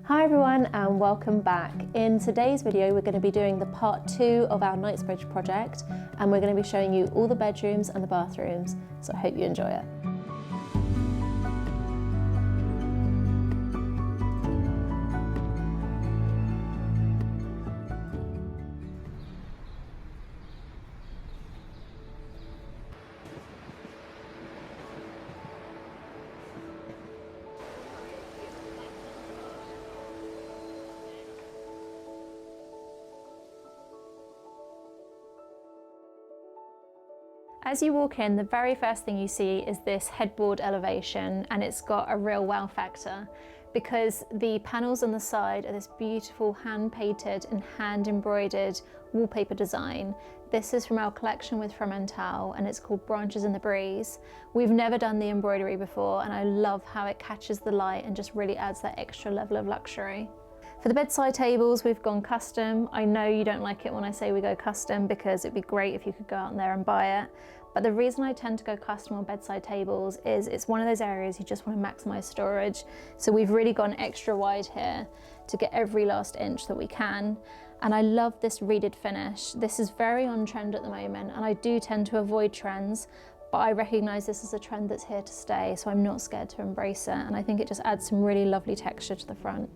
Hi everyone and welcome back. In today's video we're going to be doing the part 2 of our Knightsbridge project and we're going to be showing you all the bedrooms and the bathrooms, so I hope you enjoy it. As you walk in, the very first thing you see is this headboard elevation, and it's got a real wow factor because the panels on the side are this beautiful hand-painted and hand-embroidered wallpaper design. This is from our collection with Fremantle and it's called Branches in the Breeze. We've never done the embroidery before and I love how it catches the light and just really adds that extra level of luxury. For the bedside tables, we've gone custom. I know you don't like it when I say we go custom because it'd be great if you could go out there and buy it. But the reason I tend to go custom on bedside tables is it's one of those areas you just want to maximize storage. So we've really gone extra wide here to get every last inch that we can. And I love this reeded finish. This is very on trend at the moment and I do tend to avoid trends, but I recognize this is a trend that's here to stay, so I'm not scared to embrace it. And I think it just adds some really lovely texture to the front.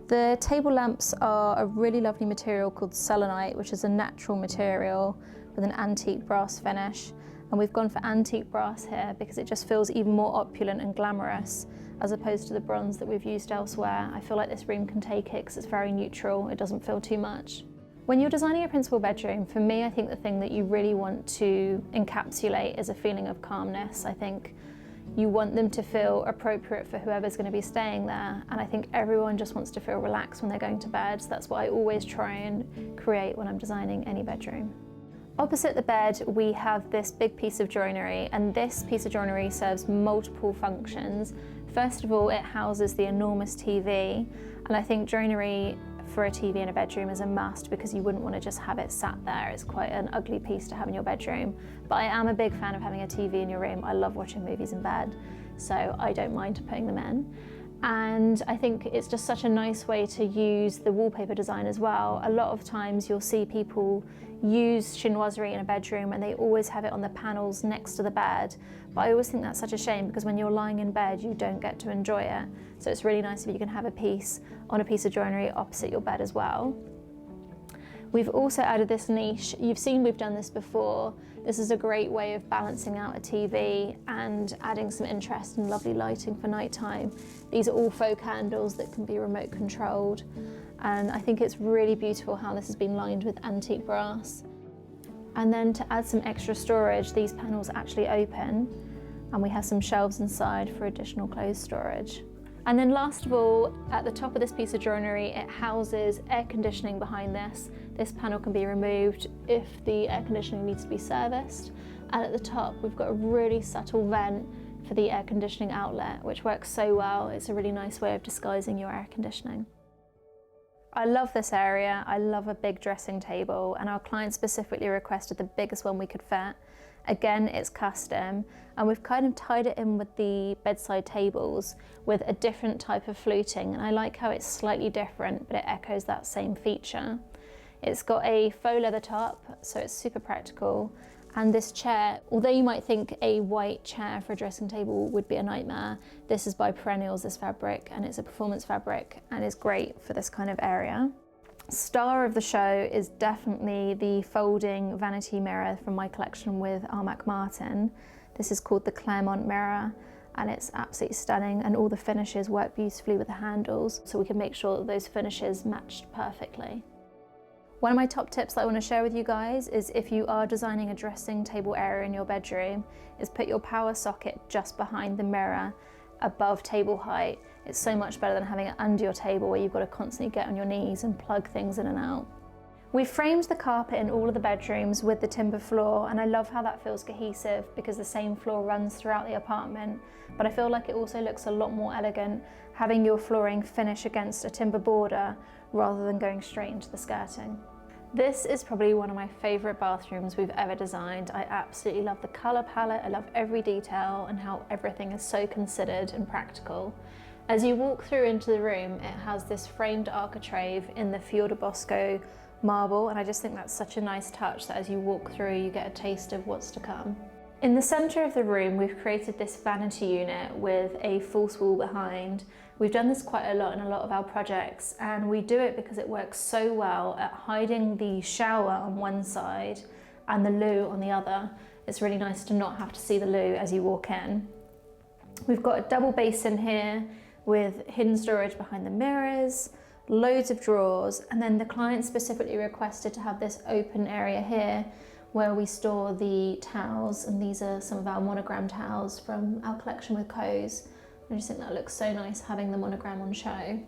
The table lamps are a really lovely material called selenite, which is a natural material with an antique brass finish. And we've gone for antique brass here because it just feels even more opulent and glamorous as opposed to the bronze that we've used elsewhere. I feel like this room can take it because it's very neutral, it doesn't feel too much. When you're designing a principal bedroom, for me, I think the thing that you really want to encapsulate is a feeling of calmness. I think you want them to feel appropriate for whoever's going to be staying there, and I think everyone just wants to feel relaxed when they're going to bed, so that's what I always try and create when I'm designing any bedroom. Opposite the bed we have this big piece of joinery, and this piece of joinery serves multiple functions. First of all, it houses the enormous TV, and I think joinery for a TV in a bedroom is a must because you wouldn't want to just have it sat there. It's quite an ugly piece to have in your bedroom. But I am a big fan of having a TV in your room. I love watching movies in bed, so I don't mind putting them in. And I think it's just such a nice way to use the wallpaper design as well. A lot of times you'll see people use chinoiserie in a bedroom and they always have it on the panels next to the bed. But I always think that's such a shame because when you're lying in bed, you don't get to enjoy it. So it's really nice if you can have a piece on a piece of joinery opposite your bed as well. We've also added this niche. You've seen we've done this before. This is a great way of balancing out a TV and adding some interest and lovely lighting for nighttime. These are all faux candles that can be remote controlled. And I think it's really beautiful how this has been lined with antique brass. And then to add some extra storage, these panels actually open and we have some shelves inside for additional clothes storage. And then last of all, at the top of this piece of joinery, it houses air conditioning behind this. This panel can be removed if the air conditioning needs to be serviced. And at the top, we've got a really subtle vent for the air conditioning outlet, which works so well. It's a really nice way of disguising your air conditioning. I love this area. I love a big dressing table, and our client specifically requested the biggest one we could fit. Again, it's custom, and we've kind of tied it in with the bedside tables with a different type of fluting, and I like how it's slightly different, but it echoes that same feature. It's got a faux leather top, so it's super practical. And this chair, although you might think a white chair for a dressing table would be a nightmare, this is by Perennials, this fabric, and it's a performance fabric and is great for this kind of area. Star of the show is definitely the folding vanity mirror from my collection with Armac Martin. This is called the Claremont mirror and it's absolutely stunning, and all the finishes work beautifully with the handles, so we can make sure that those finishes matched perfectly. One of my top tips that I want to share with you guys is if you are designing a dressing table area in your bedroom, is put your power socket just behind the mirror above table height. It's so much better than having it under your table where you've got to constantly get on your knees and plug things in and out. We've framed the carpet in all of the bedrooms with the timber floor, and I love how that feels cohesive because the same floor runs throughout the apartment, but I feel like it also looks a lot more elegant having your flooring finish against a timber border rather than going straight into the skirting. This is probably one of my favourite bathrooms we've ever designed. I absolutely love the colour palette, I love every detail and how everything is so considered and practical. As you walk through into the room, it has this framed architrave in the Fior di Bosco marble, and I just think that's such a nice touch that as you walk through you get a taste of what's to come. In the centre of the room we've created this vanity unit with a false wall behind. We've done this quite a lot in a lot of our projects, and we do it because it works so well at hiding the shower on one side and the loo on the other. It's really nice to not have to see the loo as you walk in. We've got a double basin here with hidden storage behind the mirrors, loads of drawers, and then the client specifically requested to have this open area here where we store the towels, and these are some of our monogram towels from our collection with Co's. I just think that looks so nice having the monogram on show.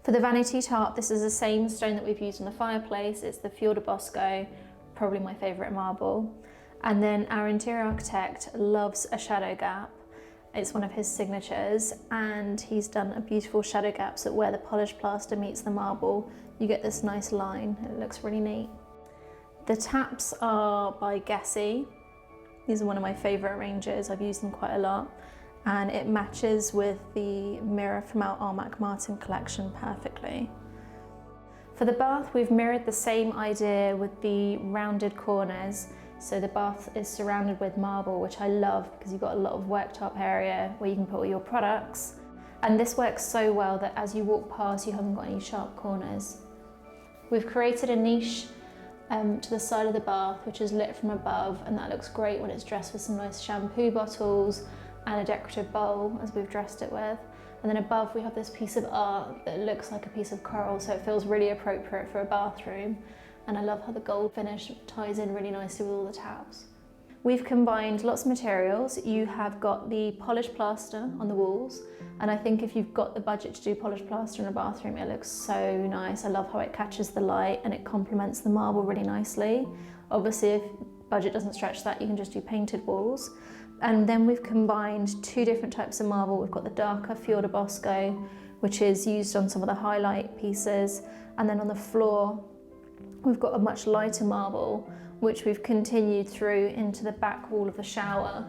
For the vanity top, this is the same stone that we've used on the fireplace. It's the Fior di Bosco, probably my favourite marble. And then our interior architect loves a shadow gap. It's one of his signatures, and he's done a beautiful shadow gap so that where the polished plaster meets the marble, you get this nice line. It looks really neat. The taps are by Gessi. These are one of my favourite ranges. I've used them quite a lot, and it matches with the mirror from our Armac Martin collection perfectly. For the bath, we've mirrored the same idea with the rounded corners. So the bath is surrounded with marble, which I love because you've got a lot of worktop area where you can put all your products. And this works so well that as you walk past, you haven't got any sharp corners. We've created a niche to the side of the bath, which is lit from above, and that looks great when it's dressed with some nice shampoo bottles and a decorative bowl, as we've dressed it with. And then above we have this piece of art that looks like a piece of coral, so it feels really appropriate for a bathroom. And I love how the gold finish ties in really nicely with all the taps. We've combined lots of materials. You have got the polished plaster on the walls, and I think if you've got the budget to do polished plaster in a bathroom, it looks so nice. I love how it catches the light and it complements the marble really nicely. Obviously, if budget doesn't stretch that, you can just do painted walls. And then we've combined two different types of marble. We've got the darker Fior di Bosco, which is used on some of the highlight pieces, and then on the floor, we've got a much lighter marble, which we've continued through into the back wall of the shower.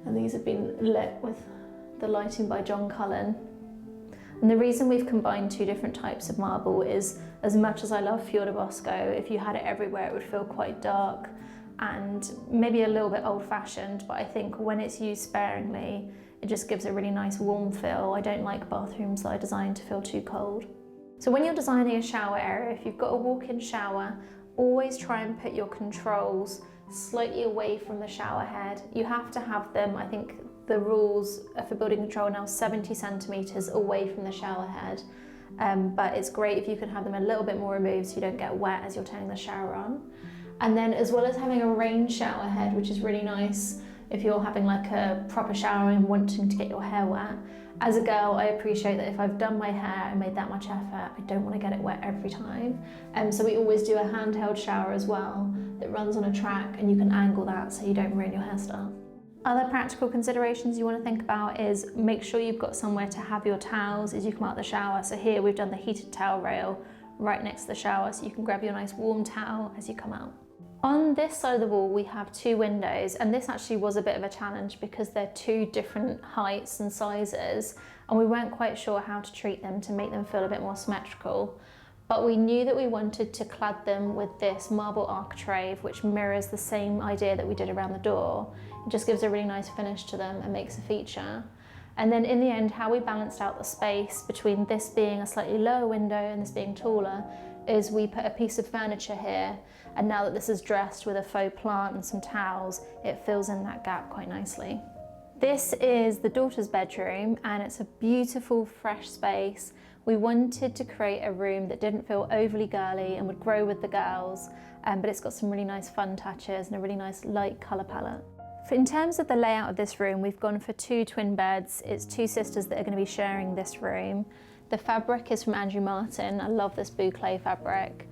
And these have been lit with the lighting by John Cullen. And the reason we've combined two different types of marble is, as much as I love Fior di Bosco, if you had it everywhere, it would feel quite dark and maybe a little bit old-fashioned, but I think when it's used sparingly, it just gives a really nice warm feel. I don't like bathrooms that I designed to feel too cold. So when you're designing a shower area, if you've got a walk-in shower, always try and put your controls slightly away from the shower head. You have to have them, I think the rules for building control are now 70 centimetres away from the shower head. But it's great if you can have them a little bit more removed so you don't get wet as you're turning the shower on. And then as well as having a rain shower head, which is really nice if you're having like a proper shower and wanting to get your hair wet. As a girl, I appreciate that if I've done my hair and made that much effort, I don't want to get it wet every time. So we always do a handheld shower as well that runs on a track, and you can angle that so you don't ruin your hairstyle. Other practical considerations you want to think about is make sure you've got somewhere to have your towels as you come out of the shower. So here we've done the heated towel rail right next to the shower so you can grab your nice warm towel as you come out. On this side of the wall we have two windows, and this actually was a bit of a challenge because they're two different heights and sizes and we weren't quite sure how to treat them to make them feel a bit more symmetrical. But we knew that we wanted to clad them with this marble architrave which mirrors the same idea that we did around the door. It just gives a really nice finish to them and makes a feature. And then in the end, how we balanced out the space between this being a slightly lower window and this being taller is we put a piece of furniture here, and now that this is dressed with a faux plant and some towels, it fills in that gap quite nicely. This is the daughter's bedroom, and it's a beautiful fresh space. We wanted to create a room that didn't feel overly girly and would grow with the girls, but it's got some really nice fun touches and a really nice light colour palette. In terms of the layout of this room, we've gone for two twin beds. It's two sisters that are going to be sharing this room. The fabric is from Andrew Martin. I love this boucle fabric.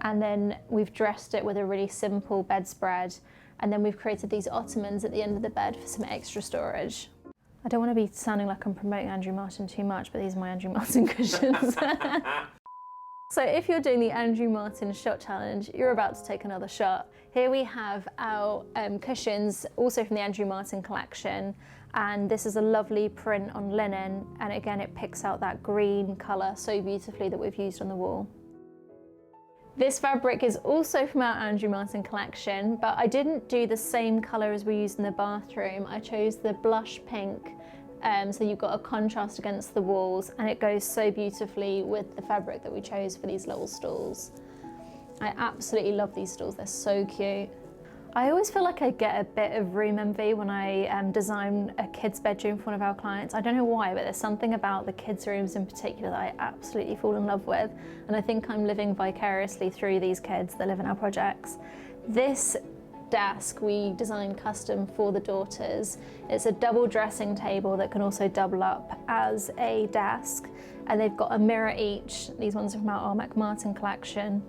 And then we've dressed it with a really simple bedspread. And then we've created these ottomans at the end of the bed for some extra storage. I don't want to be sounding like I'm promoting Andrew Martin too much, but these are my Andrew Martin cushions. So if you're doing the Andrew Martin shot challenge, you're about to take another shot. Here we have our cushions, also from the Andrew Martin collection. And this is a lovely print on linen, and again it picks out that green colour so beautifully that we've used on the wall. This fabric is also from our Andrew Martin collection, but I didn't do the same colour as we used in the bathroom. I chose the blush pink, so you've got a contrast against the walls, and it goes so beautifully with the fabric that we chose for these little stools. I absolutely love these stools, they're so cute. I always feel like I get a bit of room envy when I design a kid's bedroom for one of our clients. I don't know why, but there's something about the kids' rooms in particular that I absolutely fall in love with. And I think I'm living vicariously through these kids that live in our projects. This desk we designed custom for the daughters. It's a double dressing table that can also double up as a desk. And they've got a mirror each. These ones are from our Martin collection.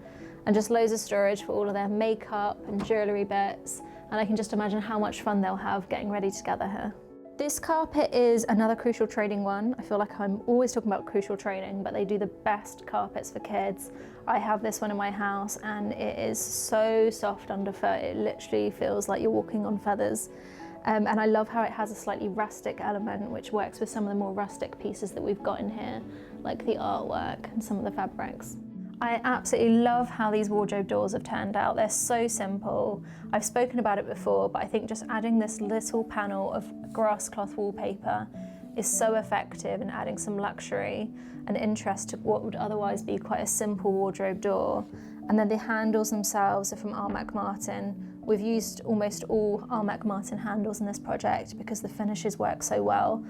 And just loads of storage for all of their makeup and jewellery bits. And I can just imagine how much fun they'll have getting ready together here. This carpet is another Crucial Trading one. I feel like I'm always talking about Crucial Trading, but they do the best carpets for kids. I have this one in my house and it is so soft underfoot. It literally feels like you're walking on feathers. And I love how it has a slightly rustic element, which works with some of the more rustic pieces that we've got in here, like the artwork and some of the fabrics. I absolutely love how these wardrobe doors have turned out. They're so simple. I've spoken about it before, but I think just adding this little panel of grass cloth wallpaper is so effective in adding some luxury and interest to what would otherwise be quite a simple wardrobe door. And then the handles themselves are from Martin. We've used almost all Martin handles in this project because the finishes work so well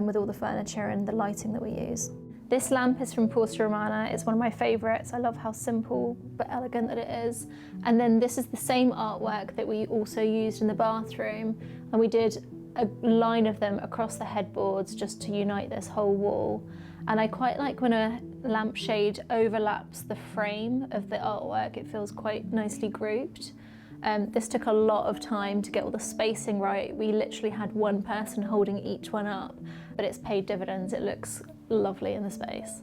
with all the furniture and the lighting that we use. This lamp is from Porta Romana. It's one of my favourites. I love how simple but elegant that it is. And then this is the same artwork that we also used in the bathroom, and we did a line of them across the headboards just to unite this whole wall. And I quite like when a lampshade overlaps the frame of the artwork. It feels quite nicely grouped. This took a lot of time to get all the spacing right. We literally had one person holding each one up, but it's paid dividends. It looks lovely in the space.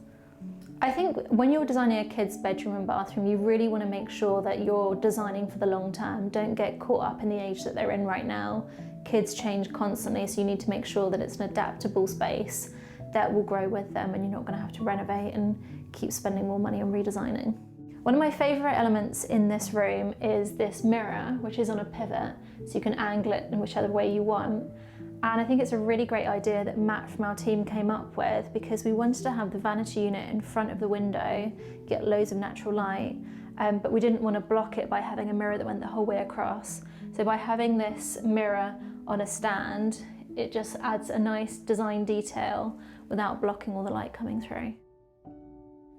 I think when you're designing a kid's bedroom and bathroom, you really want to make sure that you're designing for the long term. Don't get caught up in the age that they're in right now. Kids change constantly, so you need to make sure that it's an adaptable space that will grow with them, and you're not going to have to renovate and keep spending more money on redesigning. One of my favourite elements in this room is this mirror, which is on a pivot, so you can angle it in whichever way you want. And I think it's a really great idea that Matt from our team came up with, because we wanted to have the vanity unit in front of the window, get loads of natural light, but we didn't want to block it by having a mirror that went the whole way across. So by having this mirror on a stand, it just adds a nice design detail without blocking all the light coming through.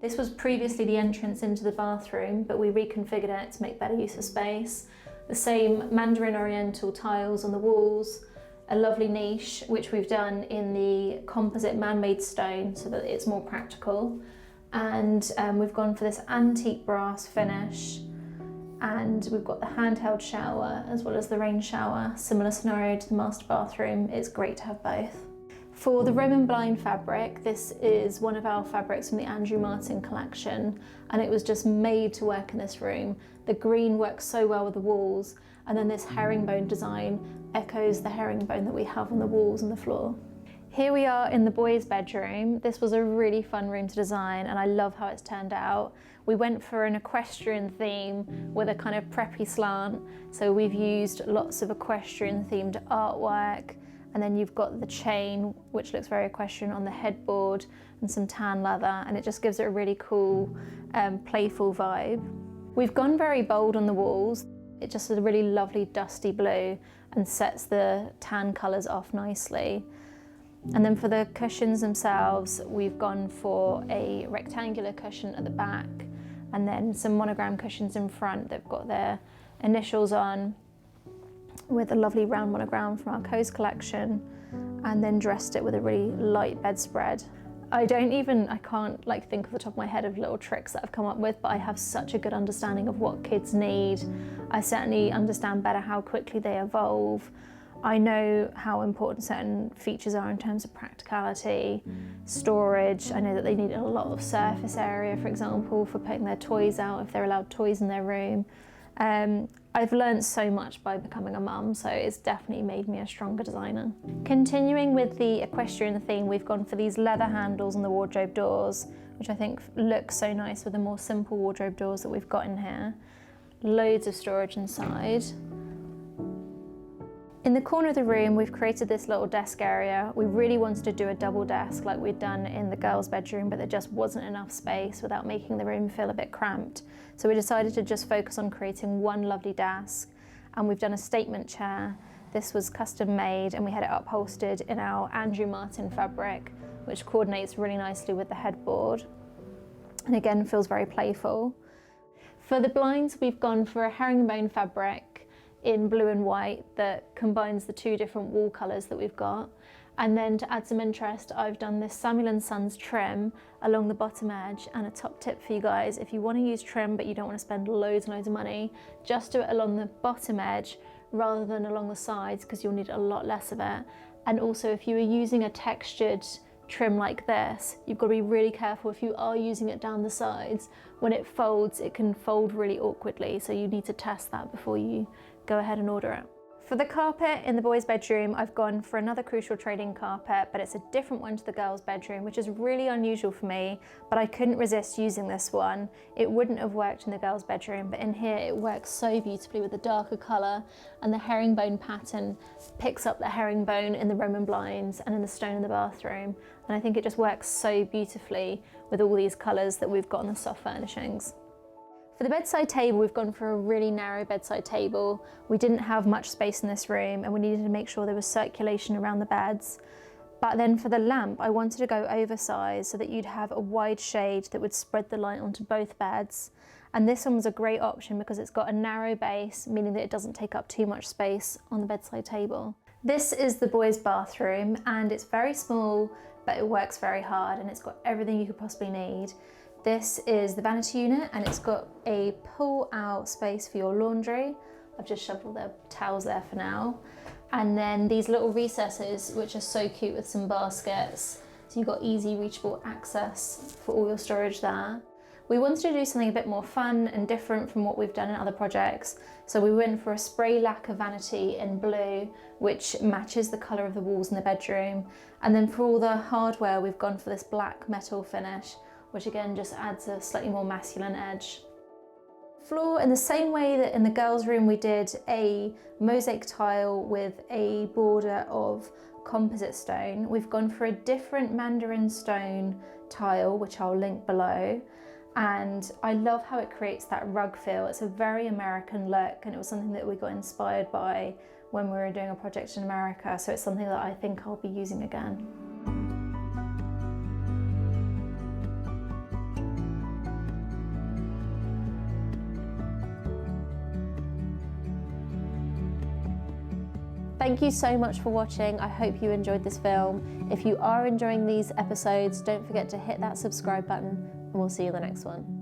This was previously the entrance into the bathroom, but we reconfigured it to make better use of space. The same Mandarin Oriental tiles on the walls, a lovely niche, which we've done in the composite man-made stone so that it's more practical. And we've gone for this antique brass finish. And we've got the handheld shower as well as the rain shower. Similar scenario to the master bathroom. It's great to have both. For the Roman blind fabric, this is one of our fabrics from the Andrew Martin collection, and it was just made to work in this room. The green works so well with the walls, and then this herringbone design echoes the herringbone that we have on the walls and the floor. Here we are in the boys' bedroom. This was a really fun room to design, and I love how it's turned out. We went for an equestrian theme with a kind of preppy slant, so we've used lots of equestrian themed artwork. And then you've got the chain, which looks very equestrian, on the headboard, and some tan leather, and it just gives it a really cool, playful vibe. We've gone very bold on the walls. It just is a really lovely dusty blue and sets the tan colours off nicely. And then for the cushions themselves, we've gone for a rectangular cushion at the back, and then some monogram cushions in front. They've got their initials on, with a lovely round monogram from our Coast collection, and then dressed it with a really light bedspread. I can't think off the top of my head of little tricks that I've come up with, but I have such a good understanding of what kids need. I certainly understand better how quickly they evolve. I know how important certain features are in terms of practicality, storage. I know that they need a lot of surface area, for example, for putting their toys out if they're allowed toys in their room. I've learned so much by becoming a mum, so it's definitely made me a stronger designer. Continuing with the equestrian theme, we've gone for these leather handles on the wardrobe doors, which I think look so nice with the more simple wardrobe doors that we've got in here. Loads of storage inside. In the corner of the room, we've created this little desk area. We really wanted to do a double desk like we'd done in the girls' bedroom, but there just wasn't enough space without making the room feel a bit cramped. So we decided to just focus on creating one lovely desk, and we've done a statement chair. This was custom made, and we had it upholstered in our Andrew Martin fabric, which coordinates really nicely with the headboard, and again feels very playful. For the blinds, we've gone for a herringbone fabric in blue and white that combines the two different wall colours that we've got. And then to add some interest, I've done this Samuel & Sons trim along the bottom edge. And a top tip for you guys, if you want to use trim but you don't want to spend loads and loads of money, just do it along the bottom edge rather than along the sides, because you'll need a lot less of it. And also, if you are using a textured trim like this, you've got to be really careful if you are using it down the sides. When it folds, it can fold really awkwardly, so you need to test that before you go ahead and order it. For the carpet in the boys' bedroom, I've gone for another Crucial trading carpet, but it's a different one to the girls' bedroom, which is really unusual for me, but I couldn't resist using this one. It wouldn't have worked in the girls' bedroom, but in here it works so beautifully with the darker colour, and the herringbone pattern picks up the herringbone in the Roman blinds and in the stone in the bathroom, and I think it just works so beautifully with all these colours that we've got on the soft furnishings. For the bedside table, we've gone for a really narrow bedside table. We didn't have much space in this room, and we needed to make sure there was circulation around the beds. But then for the lamp, I wanted to go oversized so that you'd have a wide shade that would spread the light onto both beds. And this one was a great option because it's got a narrow base, meaning that it doesn't take up too much space on the bedside table. This is the boys' bathroom, and it's very small, but it works very hard, and it's got everything you could possibly need. This is the vanity unit, and it's got a pull-out space for your laundry. I've just shoved all the towels there for now. And then these little recesses, which are so cute with some baskets. So you've got easy reachable access for all your storage there. We wanted to do something a bit more fun and different from what we've done in other projects. So we went for a spray lacquer vanity in blue, which matches the colour of the walls in the bedroom. And then for all the hardware, we've gone for this black metal finish, which again just adds a slightly more masculine edge. Floor, in the same way that in the girls' room we did a mosaic tile with a border of composite stone, we've gone for a different mandarin stone tile, which I'll link below. And I love how it creates that rug feel. It's a very American look, and it was something that we got inspired by when we were doing a project in America, so it's something that I think I'll be using again. Thank you so much for watching. I hope you enjoyed this film. If you are enjoying these episodes, don't forget to hit that subscribe button, and we'll see you in the next one.